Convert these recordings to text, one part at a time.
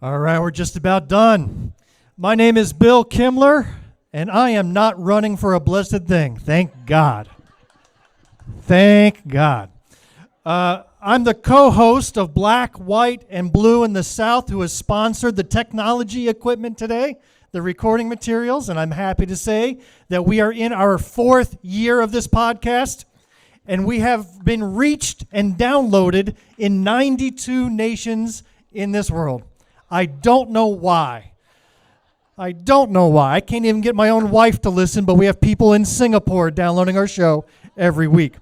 All right, we're just about done. My name is Bill Kimler, and I am not running for a blessed thing. Thank God. Thank God. I'm the co-host of Black, White, and Blue in the South, who has sponsored the technology equipment today, the recording materials, and I'm happy to say that we are in our 4th year of this podcast, and we have been reached and downloaded in 92 nations in this world. I don't know why. I can't even get my own wife to listen, but we have people in Singapore downloading our show every week.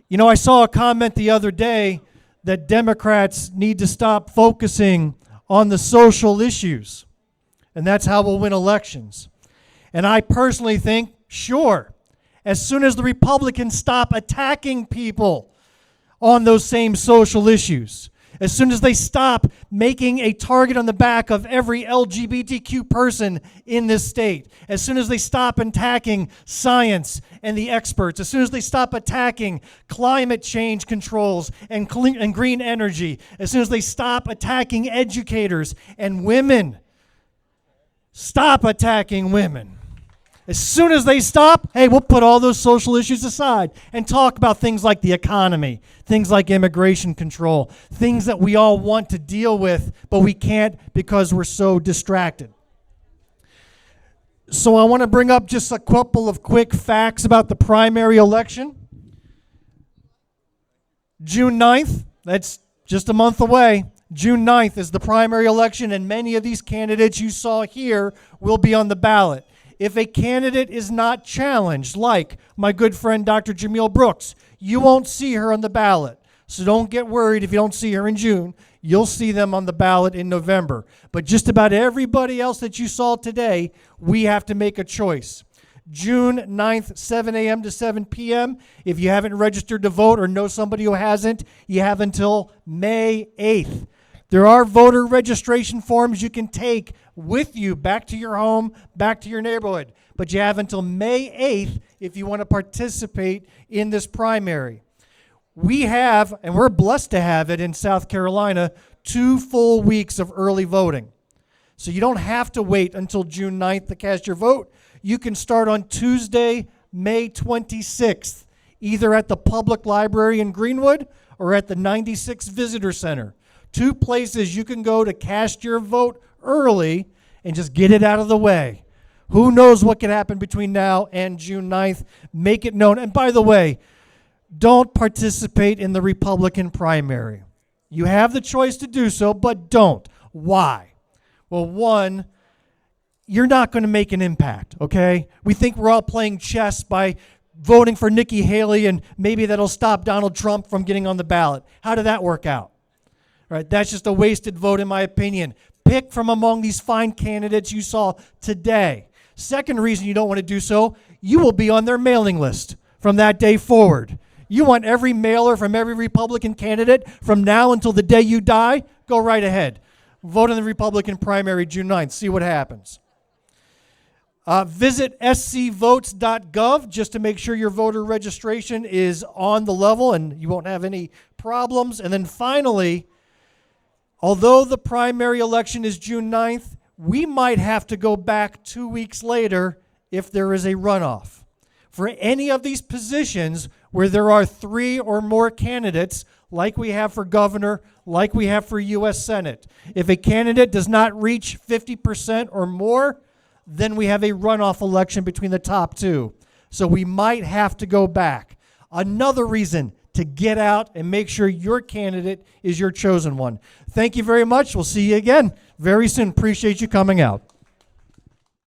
You know, I saw a comment the other day that Democrats need to stop focusing on the social issues, and that's how we'll win elections. And I personally think, sure, as soon as the Republicans stop attacking people on those same social issues, as soon as they stop making a target on the back of every LGBTQ person in this state, as soon as they stop attacking science and the experts, as soon as they stop attacking climate change controls and green energy, as soon as they stop attacking educators and women, stop attacking women. As soon as they stop, hey, we'll put all those social issues aside and talk about things like the economy, things like immigration control, things that we all want to deal with, but we can't because we're so distracted. So I want to bring up just a couple of quick facts about the primary election. June 9th, that's just a month away. June 9th is the primary election, and many of these candidates you saw here will be on the ballot. If a candidate is not challenged, like my good friend Dr. Jamil Brooks, you won't see her on the ballot. So don't get worried if you don't see her in June. You'll see them on the ballot in November. But just about everybody else that you saw today, we have to make a choice. June 9th, 7 a.m. to 7 p.m. If you haven't registered to vote or know somebody who hasn't, you have until May 8th. There are voter registration forms you can take with you back to your home, back to your neighborhood. But you have until May 8th if you want to participate in this primary. We have, and we're blessed to have it in South Carolina, 2 full weeks of early voting. So you don't have to wait until June 9th to cast your vote. You can start on Tuesday, May 26th, either at the Public Library in Greenwood or at the 96 Visitor Center. 2 places you can go to cast your vote early and just get it out of the way. Who knows what can happen between now and June 9th? Make it known. And by the way, don't participate in the Republican primary. You have the choice to do so, but don't. Why? Well, one, you're not going to make an impact, okay? We think we're all playing chess by voting for Nikki Haley, and maybe that'll stop Donald Trump from getting on the ballot. How did that work out? Right, that's just a wasted vote in my opinion. Pick from among these fine candidates you saw today. Second reason you don't want to do so, you will be on their mailing list from that day forward. You want every mailer from every Republican candidate from now until the day you die? Go right ahead. Vote in the Republican primary June 9th. See what happens. Visit scvotes.gov just to make sure your voter registration is on the level and you won't have any problems. And then finally, although the primary election is June 9th, we might have to go back 2 weeks later if there is a runoff. For any of these positions where there are 3 or more candidates, like we have for governor, like we have for U.S. Senate, if a candidate does not reach 50% or more, then we have a runoff election between the top 2. So we might have to go back. Another reason to get out and make sure your candidate is your chosen one. Thank you very much. We'll see you again very soon. Appreciate you coming out.